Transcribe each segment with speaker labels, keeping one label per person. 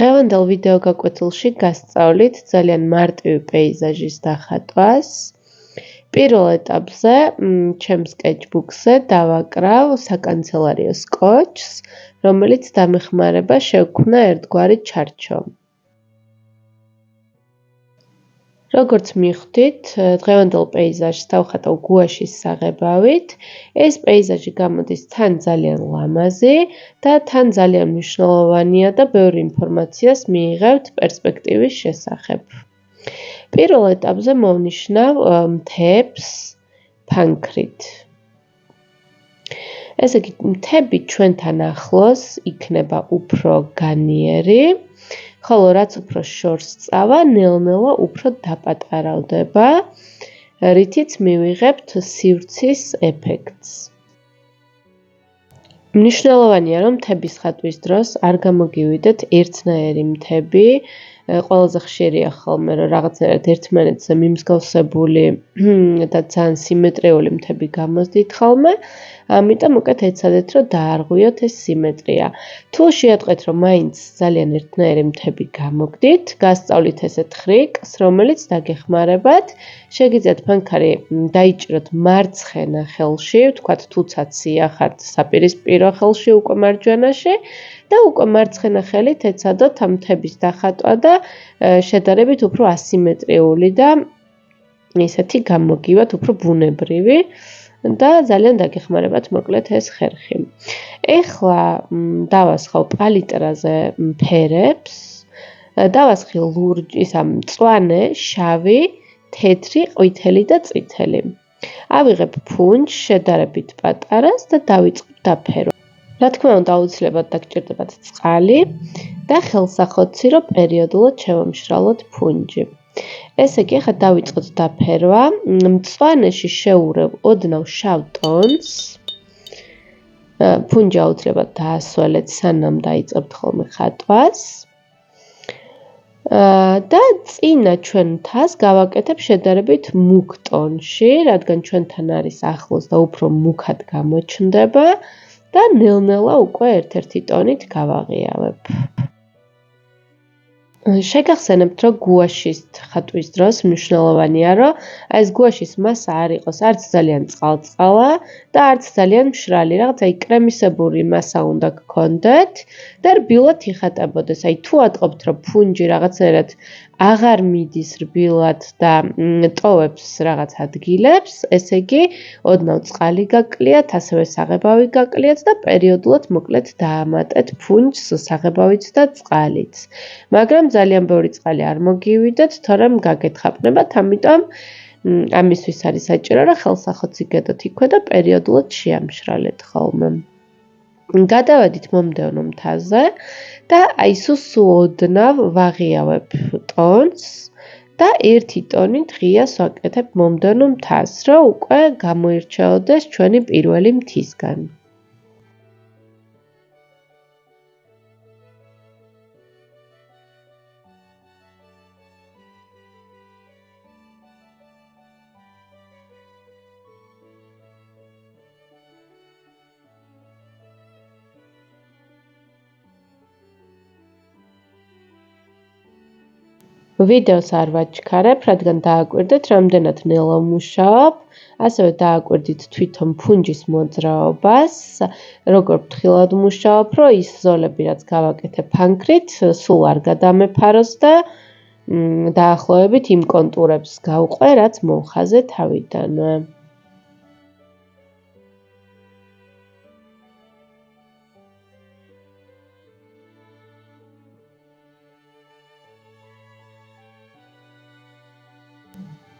Speaker 1: დღევანდელ ვიდეო გაკვეთილში გასწავლით ძალიან მარტივი პეიზაჟის დახატვას. პირველ ეტაპზე ჩემს sketchbook-ზე დავაკრავ საკანცელერიო სკოჩს, რომელიც დამეხმარება შევქმნა ერთგვარი ჩარჩო. როგორც მიხვდით, დღევანდელ პეიზაჟს დავხატავ გუაშის საღებავით. ეს პეიზაჟი გამოდის თან ძალიან ლამაზი და თან ძალიან მნიშვნელოვანია და ბევრი ინფორმაციას მიიღებთ პერსპექტივის შესახებ. პირველ ეტაპზე მოვნიშნავ მთებს ფანქრით. ესე იგი, მთები ჩვენთან ახლოს იქნება უფრო განიერი, ხოლო რაც უფრო შორს წავა, ნელ-ნელა უფრო დაპატარავდება, რითიც მივიღებთ სივრცის ეფექტს. მნიშვნელოვანია, რომ მთების ხატვის დროს არ გამოგივიდეთ ერთნაირი მთები, ყველაზე ხშირია ხოლმე, რომ რაღაცნაირად ერთმანეთზე მიმსგავსებული და ძალიან სიმეტრიული მთები გამოსდით ხოლმე, ამიტომ უკეთ ეცადეთ, რომ დაარღვიოთ ეს სიმეტრია. თუ შეატყვეთ, რომ მაინც ძალიან ერთნაირი მთები გამოგდით, გასწავლით ესეთ ხრიკს, რომელიც დაგეხმარებათ, შეგიძლიათ ფანქარი დაიჭიროთ მარცხენა ხელში, ვთქვათ, თუცა ცია ხართ საპირისპირო ხელში უკვე მარჯვენაში და უკვე მარცხენა ხელით ეცადოთ ამ მთების დახატვა და შედარებით უფრო ასიმეტრიული და ისეთი გამოგივათ უფრო ბუნებრივი და ძალიან დაგეხმარებათ მოკლედ ეს ხერხი. ეხლა დავასხავ პალიტრაზე ფერებს, დავასხი ლურჯი, მწვანე, შავი, თეთრი, ყვითელი და წითელი. ავიღებ ფუნჯს შედარებით პატარას და დავიწყებ დაფერვა. რა თქმა უნდა, აუცილებლად დაგჭირდებათ წყალი და ხელსახოცი, რომ პერიოდულად შევამშრალოთ ფუნჯი. ესე იგი, ახლა დავიწყოთ დაფერვა. მწვანეში შევურევ ოდნავ შავ ტონს. ფუნჯი აუცილებლად დაასვალეთ, სანამ დაიწყებთ ხოლმე ხატვას. და წინა ჩვენ მთას გავაკეთებ შედარებით მუქ ტონში, რადგან ჩვენთან არის ახლოს და უფრო მუქად გამოჩნდება და ნელ-ნელა უკვე ერთ-ერთი ტონით გავაღიავებ. შეგახსენებთ, რომ გუაშის ხატვის დროს მნიშვნელოვანია, რომ ეს გუაშის მასა არ იყოს არც ძალიან წყალწყალა და არც ძალიან მშრალი, რაღაცა კრემისებური მასა უნდა გქონდეთ და რბილად იხატებოდეს. თუ ატყობთ, რომ ფუნჯი რაღაცნაირად აღარ მიდის რბილად და ტოვებს რაღაც ადგილებს, ესე იგი, ოდნავ წყალი გაკლიათ, ასევე საღებავი გაკლიათ და პერიოდულად მოკლედ დაამატეთ ფუნჯს საღებავით და წყალით. მაგრამ ძალიან ბევრი წყალი არ მოგივიდეთ, თორემ გაგეთხაპნებათ, ამიტომ ამისთვის არის საჭირო, რომ ხელსახოცი გედოთ იქვე და პერიოდულად შეამშრალეთ ხოლმე. გადავედით მომდევნო მთაზე და სულ ოდნავ ვაღიავებ ტონს და ერთი ტონით ღიას ვაკეთებ მომდევნო მთას, რომ უკვე გამოირჩეოდეს ჩვენი პირველი მთისგან. ვიდეოს არ ვაჩქარებ, რადგან დააკვირდეთ, რამდენად ნელა ვმუშაობ, ასევე დააკვირდით თვითონ ფუნჯის მოძრაობას, როგორ ფრთხილად ვმუშაობ, რომ ის ზოლები, რაც გავაკეთებ ფანქრით, სულ არ გადამეფაროს და დაახლოებით იმ კონტურებს გავყვე, რაც მომხაზე თავიდანვე.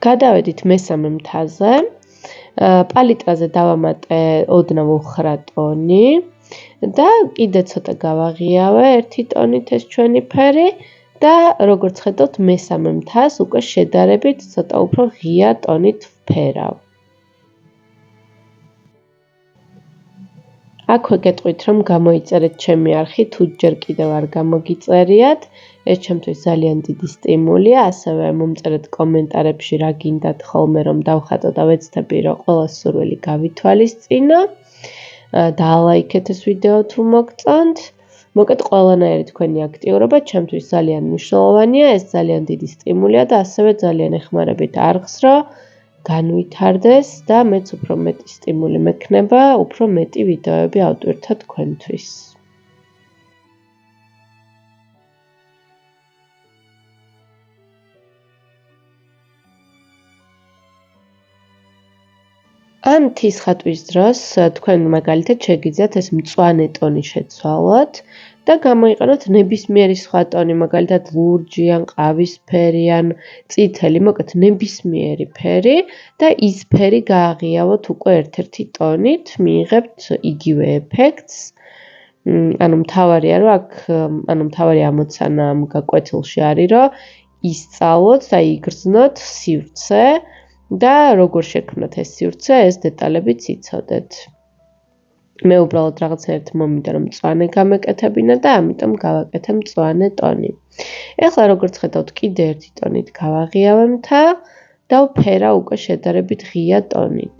Speaker 1: გადავედით მესამე მთაზე. პალიტრაზე დავამატე ოდნავ უხრა ტონი და კიდე ცოტა გავაღიავე ერთი ტონით ეს ჩვენი ფერი და როგორც ხედავთ, მესამე მთას უკვე შედარებით ცოტა უფრო ღია ტონით ვფერავ. აქვე გეტყვით, რომ გამოიწერეთ ჩემი არხი, თუ ჯერ კიდევ არ გამოგიწერიათ. ეს ჩემთვის ძალიან დიდი სტიმულია, ასევე მომწერეთ კომენტარებში რა გინდათ ხოლმე რომ დავხატო და ვეცდები, რომ ყველა სურვილი გავითვალისწინო. დაალაიქეთ ეს ვიდეო თუ მოგწონთ მოკეთ ყველანაირი თქვენი აქტიურობა ჩემთვის ძალიან მნიშვნელოვანია, ეს ძალიან დიდი სტიმულია და ასევე ძალიან ეხმარებით არხს, რომ განვითარდეს და მეც უფრო მეტი სტიმული მექნება, უფრო მეტი ვიდეოები ავტვირთა თქვენთვის. ამ მთის ხატვის დროს თქვენ მაგალითად შეგიძლიათ ეს მწვანე ტონი შეცვალოთ და გამოიყენოთ ნებისმიერი სხვა ტონი, მაგალითად ლურჯი ან ყავისფერი ან წითელი, მოკეთ ნებისმიერი ფერი და ის ფერი გააღიავოთ უკვე ერთ-ერთი ტონით, მიიღებთ იგივე ეფექტს. ანუ მთავარია, რომ აქ მთავარი ამოცანა ამ გაკვეთილში არის, რომ ისწავლოთ და იგრძნოთ სივრცე და როგორ შექმნათ ეს სივრცე, ეს დეტალებიც იცოდეთ. მე უბრალოდ რაღაცნაირად მომიდა, რომ მწვანე გამეკეთებინა და ამიტომ გავაკეთე მწვანე ტონი. ეხლა როგორც ხედავთ, კიდე ერთი ტონით გავაღიავე მთა და ვფერა უკვე შედარებით ღია ტონით.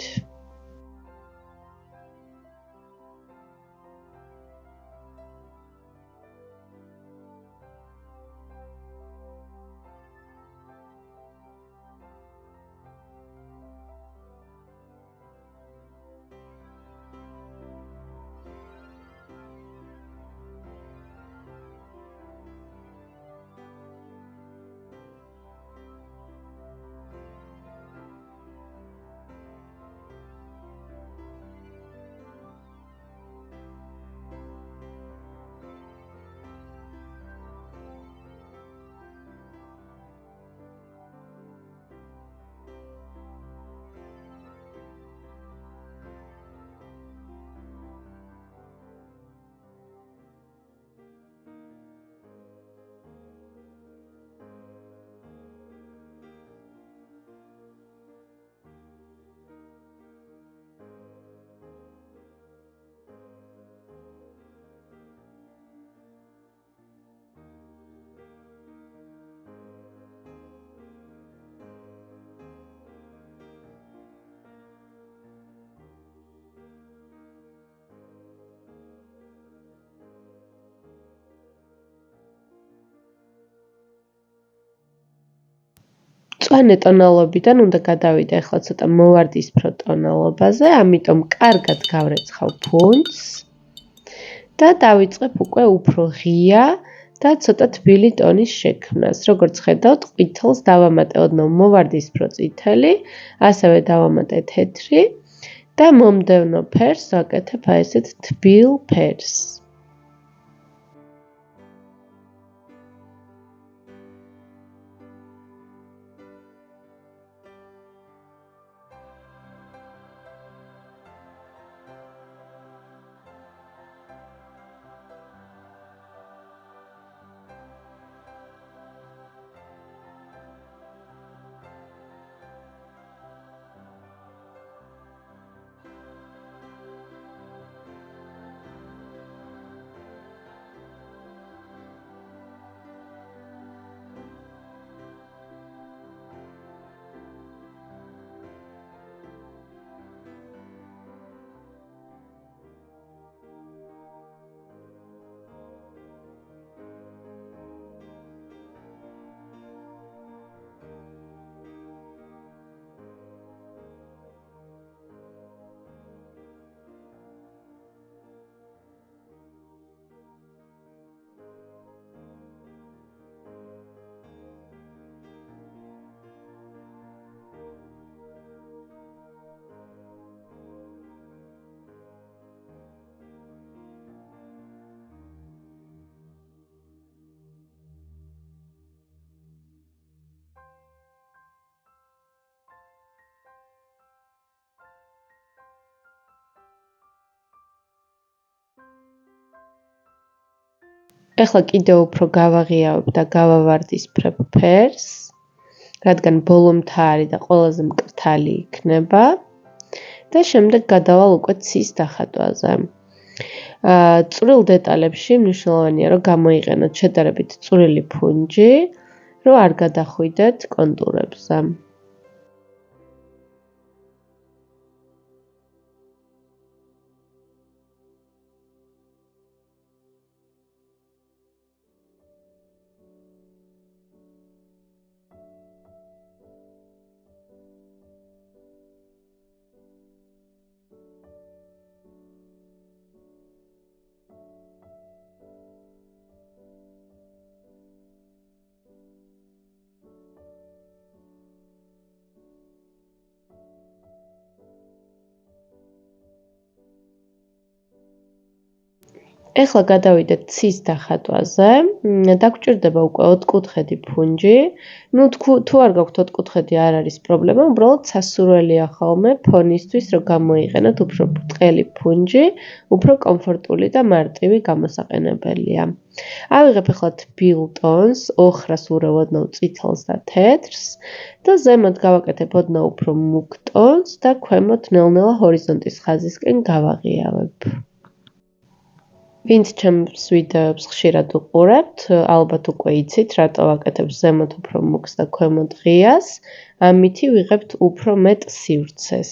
Speaker 1: მწვანე ტონალობიდან უნდა გადავიდე ახლა ცოტა მოვარდისფრო ტონალობაზე, ამიტომ კარგად გავრეცხავ ფუნტს და დავიწყებ უკვე უფრო ღია და ცოტა თბილი ტონის შექმნას. როგორც ხედავთ, ყვითელს დავამატე ოდნავ მოვარდისფრო წითელი, ასევე დავამატე თეთრი და მომდევნო ფერს ვაკეთებ აი ესეთ თბილ ფერს. ეხლა კიდევ უფრო გავაღიავებ და გავავარდისფრებ ფერს, რადგან ბოლო მთა არის და ყველაზე მკრთალი იქნება და შემდეგ გადავალ უკვე ცის დახატვაზე. წვრილ დეტალებში მნიშვნელოვანია, რომ გამოიყენოთ შედარებით წვრილი ფუნჯი, რომ არ გადახვიდეთ კონტურებზე. ეხლა გადავიდეთ ცის დახატვაზე. დაგვჭირდება უკვე ოთხკუთხედი ფუნჯი. თუ არ გაქვთ ოთხკუთხედი, არ არის პრობლემა, უბრალოდ სასურველია ხოლმე ფონისთვის, რომ გამოიყენოთ უფრო ბრტყელი ფუნჯი, უფრო კომფორტული და მარტივი გამოსაყენებელია. ავიღებ ახლა თბილ ტონს, ოხრას ურავოდნავ წითელს და თეთრს და ზემოთ გავაკეთებ ოდნავ უფრო მუქ ტონს და ქვემოთ ნელ-ნელა ჰორიზონტის ხაზისკენ გავაღიავებ. ვინც ჩემს ვიდეოებს ხშირად უყურებთ, ალბათ უკვე იცით, რატო ვაკეთებ ზემოთ უფრო მუქს და ქვემოთ ღიას, ამითი ვიღებთ უფრო მეტ სივრცეს.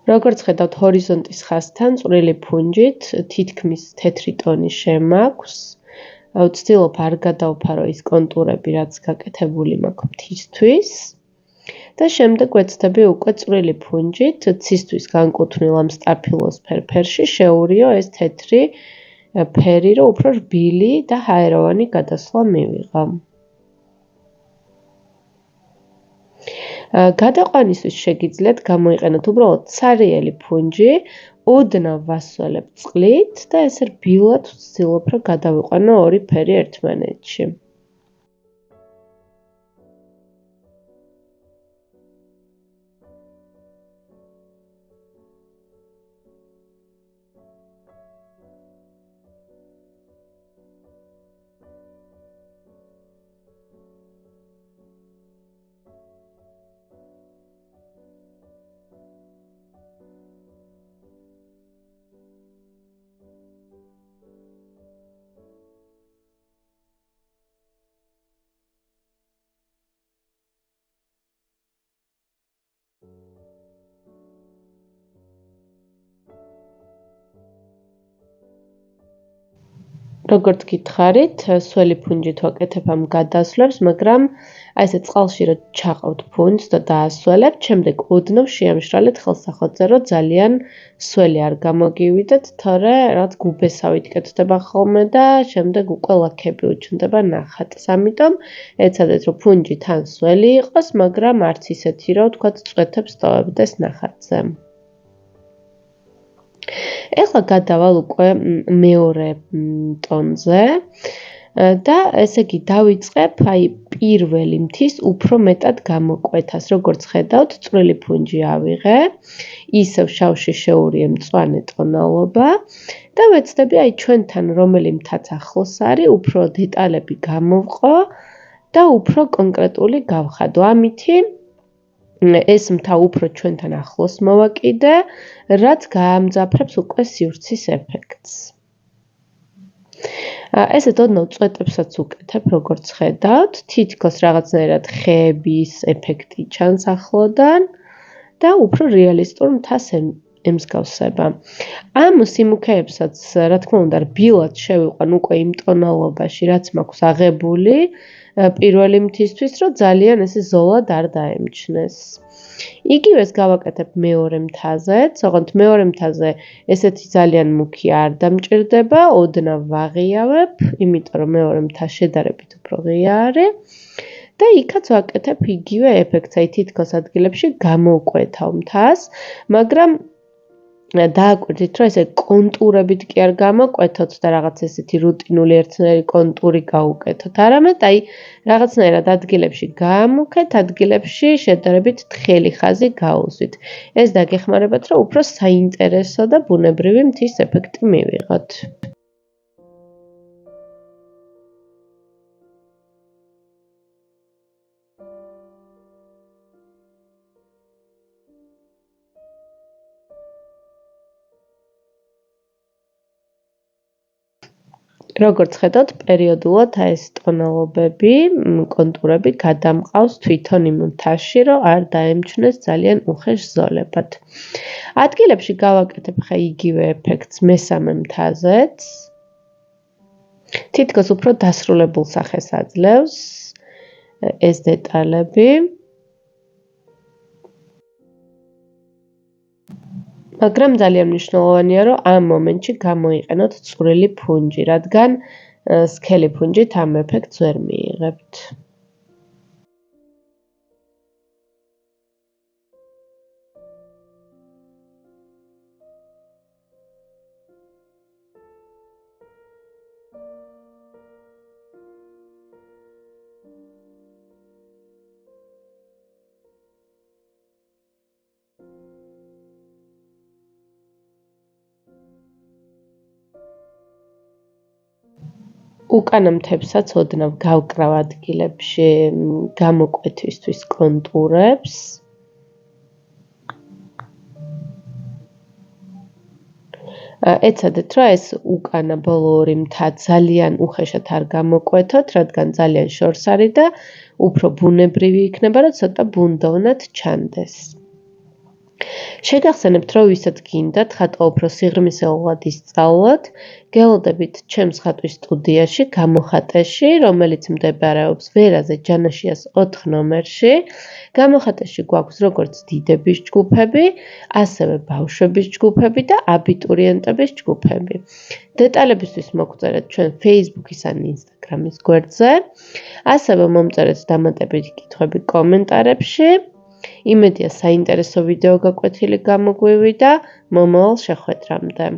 Speaker 1: როგორც ხედავთ, ჰორიზონტის ხაზთან წვრილი ფუნჯით თითქმის თეთრი ტონი შემაქვს. ვცდილობ არ გადავფარო ის კონტურები, რაც გაკეთებული მაქვს მთისთვის. და შემდეგ ვეცდები უკვე წვრილი ფუნჯით ცისთვის განკუთვნილ ამ სტაფილოსფერ ფერში შევურიო ეს თეთრი ფერი, რომ უფრო რბილი და ჰაეროვანი გადასვლა მივიღო. გადაყვანისთვის შეგიძლიათ გამოიყენოთ უბრალოდ ცარიელი ფუნჯი, ოდნავ ვასვალებ წყლით და ესე რბილად ვცდილობ, რომ გადავიყვანო ორი ფერი ერთმანეთში. როგორც გითხარით, სველი ფუნჯით ვაკეთებ ამ გადასვლებს, მაგრამ აი ესე წყალში რომ ჩაყავთ ფუნჯს და დაასველებთ, შემდეგ ოდნავ შეამშრალეთ ხელსახვეწე, რომ ძალიან სველი არ გამოგივიდეთ, თორე რაღაც გუბესავით კეთდება ხოლმე და შემდეგ უკვე ლაქები უჩნდება ნახატს. ამიტომ ეცადეთ, რომ ფუნჯი თან სველი იყოს, მაგრამ არც ისეთი, რომ თქვათ წვეთებს ტოვებდეს ნახატზე. ეხლა გადავალ უკვე მეორე ტონზე და ესე იგი დავიწყებ აი პირველი მთის უფრო მეტად გამოკვეთას. როგორც ხედავთ, წვრილი ფუნჯი ავიღე, ისევ შავში შევურიე მწვანე ტონალობა და ვეცდები აი ჩვენთან რომელი მთაც ახლოს არის, უფრო დეტალები გამოვყო და უფრო კონკრეტული გავხადო. ამითი ეს მთა უფრო ჩვენთან ახლოს მოვაკიდე, რაც გაამძაფრებს უკვე სივრცის ეფექტს. ესეთ ოდნავ წვეტებსაც უკეთებ, როგორც ხედავთ, თითქოს რაღაცნაირად ხეების ეფექტი ჩანს ახლოდან და უფრო რეალისტურ მთას ემსგავსება. ამ სიმუქეებსაც, რა თქმა უნდა, რბილად შევიყვან უკვე იმ ტონალობაში, რაც მაქვს აღებული, პირველი მთისთვის, რომ ძალიან ესე ზოლად არ დაემჩნეს. იგივეს გავაკეთებ მეორე მთაზეც, ოღონდ მეორე მთაზე ესეთი ძალიან მუქი არ დამჭირდება, ოდნავ ვაღიავებ, იმიტომ რომ მეორე მთა შედარებით უფრო ღია არის და იქაც ვაკეთებ იგივე ეფექტს, აი თითქოს ადგილებში გამოვკვეთავ მთას, მაგრამ დააკვირდით, რომ ესე კონტურებით კი არ გამოკვეთოთ და რაღაც ესეთი რუტინული ერთნაირი კონტური გაუკეთოთ, არამედ აი რაღაცნაირად ადგილებში გაამუქეთ, ადგილებში შედარებით თხელი ხაზი გაუვსვით. ეს დაგეხმარებათ, რომ უფრო საინტერესო და ბუნებრივი მთის ეფექტი მივიღოთ. როგორც ხედავთ, პერიოდულად ეს ტონალობები, კონტურები გადამყავს თვითონ იმ მთაში, რომ არ დაემჩნეს ძალიან უხეშ ზოლებად. ადგილებში გავაკეთებ ხა იგივე ეფექტს მესამე მთაზეც. თითქოს უფრო დასრულებულ სახეს აძლევს ეს დეტალები. მაგრამ ძალიან მნიშვნელოვანია, რომ ამ მომენტში გამოიყენოთ წვრილი ფუნჯი, რადგან სქელი ფუნჯით ამ ეფექტს ვერ მიიღებთ. უკანა მთებსაც ოდნავ გავკრავ ადგილებში გამოკვეთვისთვის კონტურებს. ეცადეთ, რომ ეს უკანა ბოლო ორი მთა ძალიან უხეშად არ გამოკვეთოთ, რადგან ძალიან შორს არის და უფრო ბუნებრივი იქნება, რომ ცოტა ბუნდოვნად ჩანდეს. შეგახსენებთ, რომ ვისაც გინდათ ხატვა უფრო სიღრმისეულად ისწავლოთ, გელოდებით ჩემს ხატვის სტუდიაში, გამოხატეში, რომელიც მდებარეობს ვერაზე ჯანაშიას 4 ნომერში. გამოხატეში გვაქვს როგორც დიდების ჯგუფები, ასევე ბავშვების ჯგუფები და აბიტურიენტების ჯგუფები. დეტალებისთვის მოგწერეთ ჩვენ Facebook-ის ან Instagram-ის გვერდზე. ასევე მომწერეთ დამატებითი კითხვები კომენტარებში. იმედია საინტერესო ვიდეო გაკვეთილი გამოგვივიდა. მომავალ შეხვედრამდე.